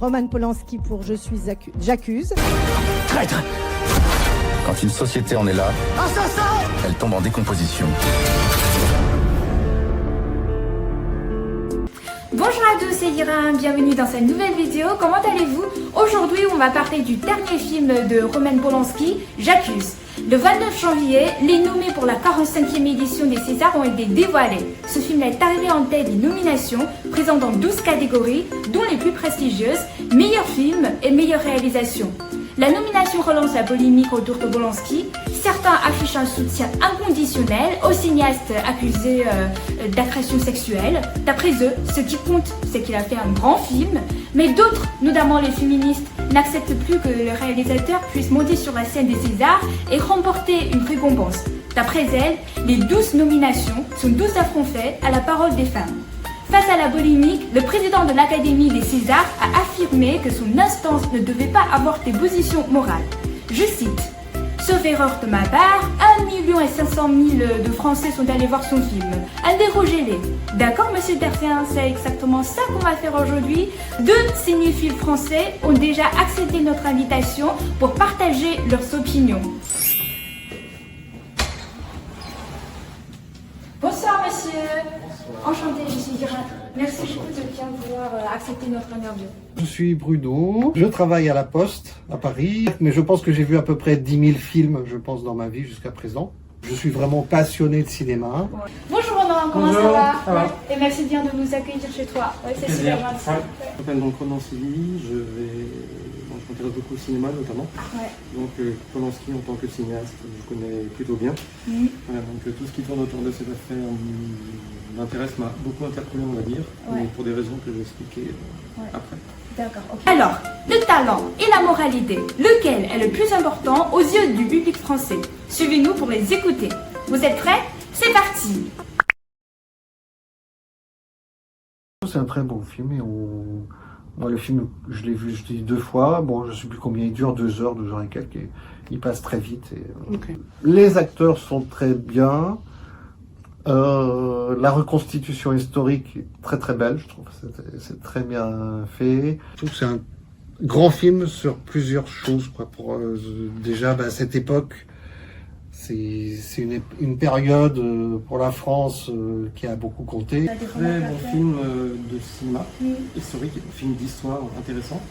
Roman Polanski pour J'accuse. Traître! Quand une société en est là, elle tombe en décomposition. Bonjour à tous, c'est Ira, bienvenue dans cette nouvelle vidéo. Comment allez-vous? Aujourd'hui, on va parler du dernier film de Roman Polanski, J'accuse. Le 29 janvier, les nommés pour la 45e édition des Césars ont été dévoilés. Ce film est arrivé en tête des nominations, présent dans 12 catégories, dont les plus prestigieuses, meilleur film et meilleure réalisation. La nomination relance la polémique autour de Polanski. Certains affichent un soutien inconditionnel au cinéaste accusé d'agression sexuelle. D'après eux, ce qui compte, c'est qu'il a fait un grand film. Mais d'autres, notamment les féministes, n'acceptent plus que le réalisateur puisse monter sur la scène des Césars et remporter une récompense. D'après elles, les 12 nominations sont 12 affronts faits à la parole des femmes. Face à la polémique, le président de l'Académie des Césars a affirmé que son instance ne devait pas avoir des positions morales. Je cite: « Sauf erreur de ma part, 1 500 000 de Français sont allés voir son film. Interrogez-les. » D'accord, monsieur Persien, c'est exactement ça qu'on va faire aujourd'hui. 2 cinéphiles français ont déjà accepté notre invitation pour partager leurs opinions. Bonsoir, monsieur. Enchantée, je suis Ira. Merci beaucoup de bien vouloir accepter notre interview. Je suis Bruno, je travaille à la Poste à Paris, mais je pense que j'ai vu à peu près 10 000 films, je pense, dans ma vie jusqu'à présent. Je suis vraiment passionné de cinéma. Ouais. Bonjour Ronan, comment Bonjour, ça va? Et merci bien de nous accueillir chez toi. Ouais, c'est super gentil. Je m'appelle donc Ronan Silly, je m'intéresse beaucoup au cinéma notamment. Ouais. Donc Polanski en tant que cinéaste, je connais plutôt bien. Voilà, donc tout ce qui tourne autour de cette affaire m'intéresse, m'a beaucoup interpellé, on va dire, mais pour des raisons que je vais expliquer après. D'accord, ok. Alors, le talent et la moralité, lequel est le plus important aux yeux du public français? Suivez-nous pour les écouter. Vous êtes prêts? C'est parti! C'est un très bon film et moi le film je l'ai vu, je dis 2 fois, bon je sais plus combien, il dure 2 heures et quelques, et il passe très vite. Et, Les acteurs sont très bien. La reconstitution historique est très très belle, je trouve, c'est très bien fait. Je trouve que c'est un grand film sur plusieurs choses, quoi. Pour déjà cette époque, c'est une période pour la France qui a beaucoup compté. Très bon film de cinéma historique, un film d'histoire intéressant,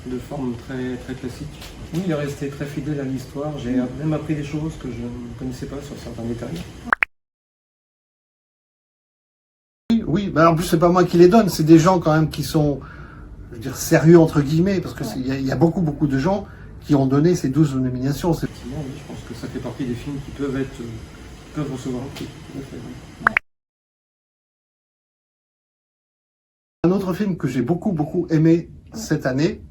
de forme très très classique. Oui, il est resté très fidèle à l'histoire. J'ai même appris des choses que je ne connaissais pas sur certains détails. Oui, ben en plus c'est pas moi qui les donne, c'est des gens quand même qui sont, je veux dire, sérieux entre guillemets, parce que il y a beaucoup de gens qui ont donné ces 12 nominations. Effectivement, oui, je pense que ça fait partie des films qui peuvent recevoir un prix. Un autre film que j'ai beaucoup aimé cette année,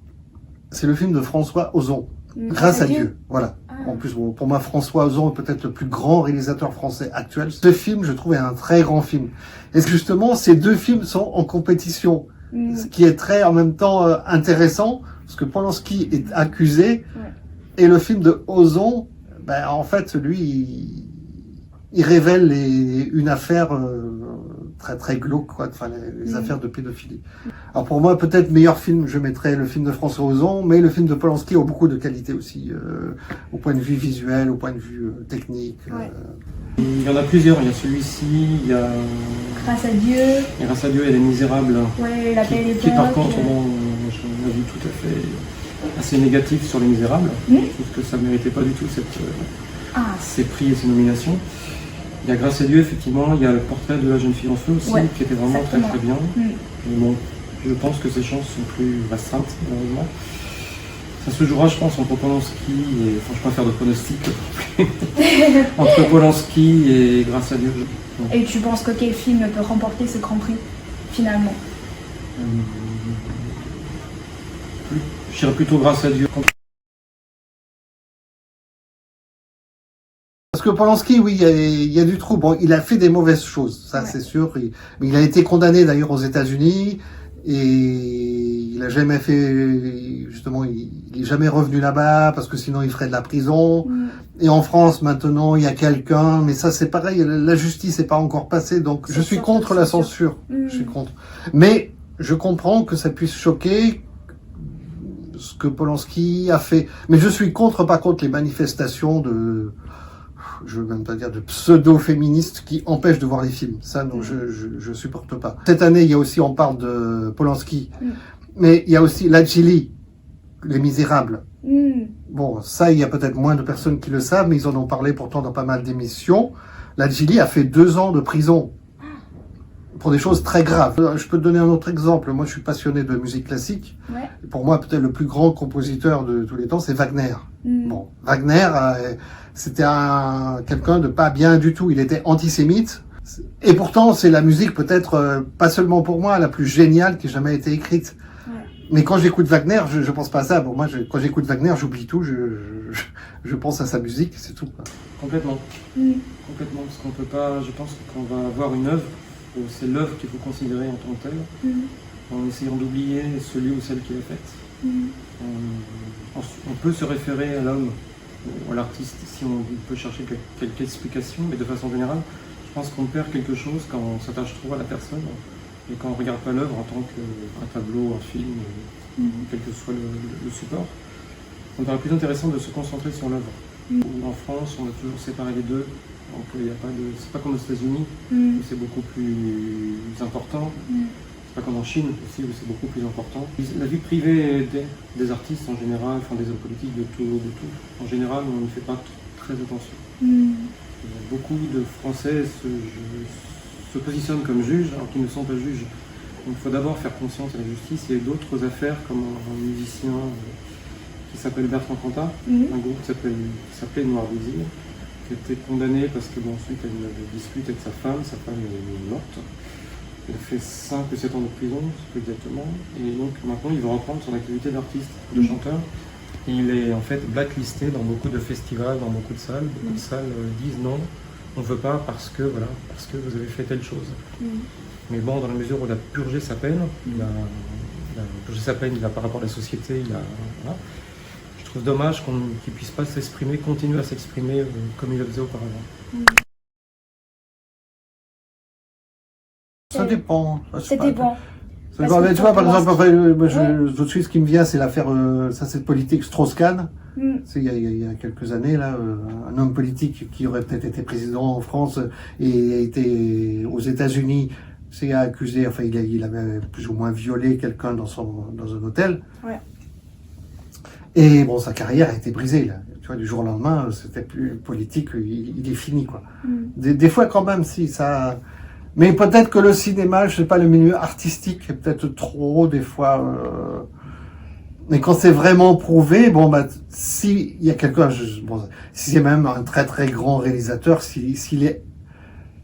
c'est le film de François Ozon, Grâce à Dieu. Voilà. En plus, bon, pour moi, François Ozon est peut-être le plus grand réalisateur français actuel. Ce film, je trouve, est un très grand film. Et justement, ces 2 films sont en compétition, ce qui est très, en même temps, intéressant, parce que Polanski est accusé, et le film de Ozon, ben, en fait, lui, il révèle une affaire très très glauque, quoi, enfin les affaires de pédophilie. Alors pour moi, peut-être meilleur film, je mettrais le film de François Ozon, mais le film de Polanski a beaucoup de qualité aussi, au point de vue visuel, au point de vue technique. Il y en a plusieurs, il y a celui-ci, il y a Grâce à Dieu. Et Grâce à Dieu et Les Misérables, Ouais, La Belle qui par contre ont un avis tout à fait assez négatif sur Les Misérables. Je trouve que ça ne méritait pas du tout ces prix et ces nominations. Il y a Grâce à Dieu, effectivement, il y a le portrait de la jeune fille en feu aussi, qui était vraiment très très bien. Mais bon, je pense que ses chances sont plus restreintes, malheureusement. Ça se jouera, je pense, entre Polanski et... Enfin, je préfère de pronostic entre Polanski et Grâce à Dieu. Et tu penses que quel film peut remporter ce Grand Prix, finalement? Je dirais plutôt Grâce à Dieu. Parce que Polanski, oui, il y a du trou. Bon, il a fait des mauvaises choses, ça c'est sûr. Mais il a été condamné d'ailleurs aux États-Unis et il a jamais fait, justement, il est jamais revenu là-bas parce que sinon il ferait de la prison. Et en France maintenant, il y a quelqu'un, mais ça c'est pareil, la justice n'est pas encore passée, donc je suis contre la censure. Je suis contre. Mais je comprends que ça puisse choquer ce que Polanski a fait. Mais je suis par contre, les manifestations je veux même pas dire de pseudo-féministes qui empêchent de voir les films. Ça, non, je supporte pas. Cette année, il y a aussi, on parle de Polanski, mais il y a aussi La Gili, Les Misérables. Bon, ça, il y a peut-être moins de personnes qui le savent, mais ils en ont parlé pourtant dans pas mal d'émissions. La Gili a fait 2 ans de prison pour des choses très graves. Je peux te donner un autre exemple. Moi, je suis passionné de musique classique. Ouais. Pour moi, peut-être le plus grand compositeur de tous les temps, c'est Wagner. Bon, Wagner, c'était quelqu'un de pas bien du tout. Il était antisémite. Et pourtant, c'est la musique peut-être, pas seulement pour moi, la plus géniale qui ait jamais été écrite. Ouais. Mais quand j'écoute Wagner, je pense pas à ça. Bon, moi, quand j'écoute Wagner, j'oublie tout. Je pense à sa musique, c'est tout. Complètement. Complètement, parce qu'on peut pas, je pense qu'on va avoir une œuvre, c'est l'œuvre qu'il faut considérer en tant que telle, en essayant d'oublier celui ou celle qui l'a faite. On peut se référer à l'homme, ou à l'artiste, si on peut chercher quelques explications, mais de façon générale, je pense qu'on perd quelque chose quand on s'attache trop à la personne, et quand on ne regarde pas l'œuvre en tant qu'un tableau, un film, quel que soit le support. Ça me paraît plus intéressant de se concentrer sur l'œuvre. En France, on a toujours séparé les deux. Donc il y a pas c'est pas comme aux États-Unis où c'est beaucoup plus important. C'est pas comme en Chine aussi où c'est beaucoup plus important. La vie privée des artistes en général, enfin des hommes politiques, de tout, en général, on n'y fait pas très attention. Beaucoup de Français se positionnent comme juges alors qu'ils ne sont pas juges. Donc il faut d'abord faire confiance à la justice. Il y a d'autres affaires comme un musicien qui s'appelle Bertrand Cantat, un groupe qui s'appelait Noir Désir, qui a été condamné parce que suite à une dispute avec sa femme est morte. Il a fait 5 ou 7 ans de prison, plus exactement, et donc maintenant il veut reprendre son activité d'artiste, de chanteur. Et il est en fait blacklisté dans beaucoup de festivals, dans beaucoup de salles. Beaucoup de salles disent non, on ne veut pas parce que vous avez fait telle chose. Mais bon, dans la mesure où il a purgé sa peine, par rapport à la société, voilà. Je trouve dommage qu'il ne puisse pas continuer à s'exprimer comme il le faisait auparavant. Ça dépend. Ça dépend. Tu vois, par exemple, tout de suite, ce qui me vient, c'est l'affaire, cette politique Strauss-Kahn. Il y a quelques années, là, un homme politique qui aurait peut-être été président en France et été aux États-Unis, s'est accusé, enfin, il avait plus ou moins violé quelqu'un dans un hôtel. Ouais. Et bon, sa carrière a été brisée, là. Tu vois, du jour au lendemain, c'était plus politique, il est fini, quoi. Des fois, quand même, si ça. Mais peut-être que le cinéma, je sais pas, le milieu artistique est peut-être trop, des fois. Mais quand c'est vraiment prouvé, bon, si il y a quelqu'un, si c'est même un très très grand réalisateur, s'il est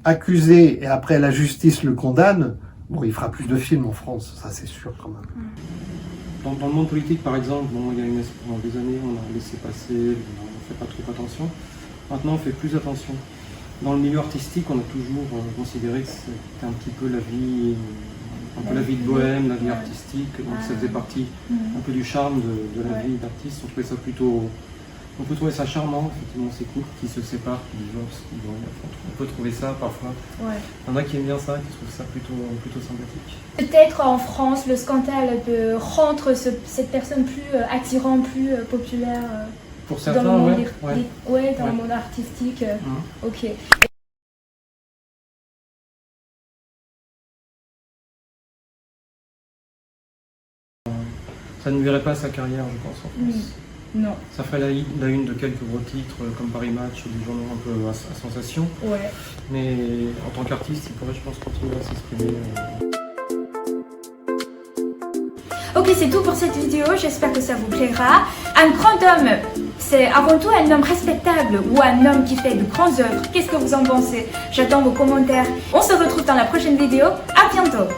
accusé et après la justice le condamne, bon, il fera plus de films en France, ça c'est sûr quand même. Dans le monde politique, par exemple, il y a pendant des années, on a laissé passer, on ne fait pas trop attention. Maintenant, on fait plus attention. Dans le milieu artistique, on a toujours considéré que c'était un petit peu la vie de bohème, la vie artistique. Donc ça faisait partie un peu du charme de la vie d'artiste. On peut trouver ça charmant, effectivement, ces couples qui se séparent, qui divorcent, on peut trouver ça parfois. Il y en a qui aiment bien ça, qui trouvent ça plutôt sympathique. Peut-être en France, le scandale de rendre cette personne plus attirante, plus populaire. Pour certains, dans le monde, le monde artistique. Ok. Ça ne verrait pas sa carrière, je pense, en France. Non. Ça ferait la une de quelques gros titres comme Paris Match ou des journaux un peu à sensation. Ouais. Mais en tant qu'artiste, il pourrait, je pense, continuer à s'exprimer. Ok, c'est tout pour cette vidéo, j'espère que ça vous plaira. Un grand homme, c'est avant tout un homme respectable ou un homme qui fait de grandes œuvres. Qu'est-ce que vous en pensez? J'attends vos commentaires. On se retrouve dans la prochaine vidéo. À bientôt.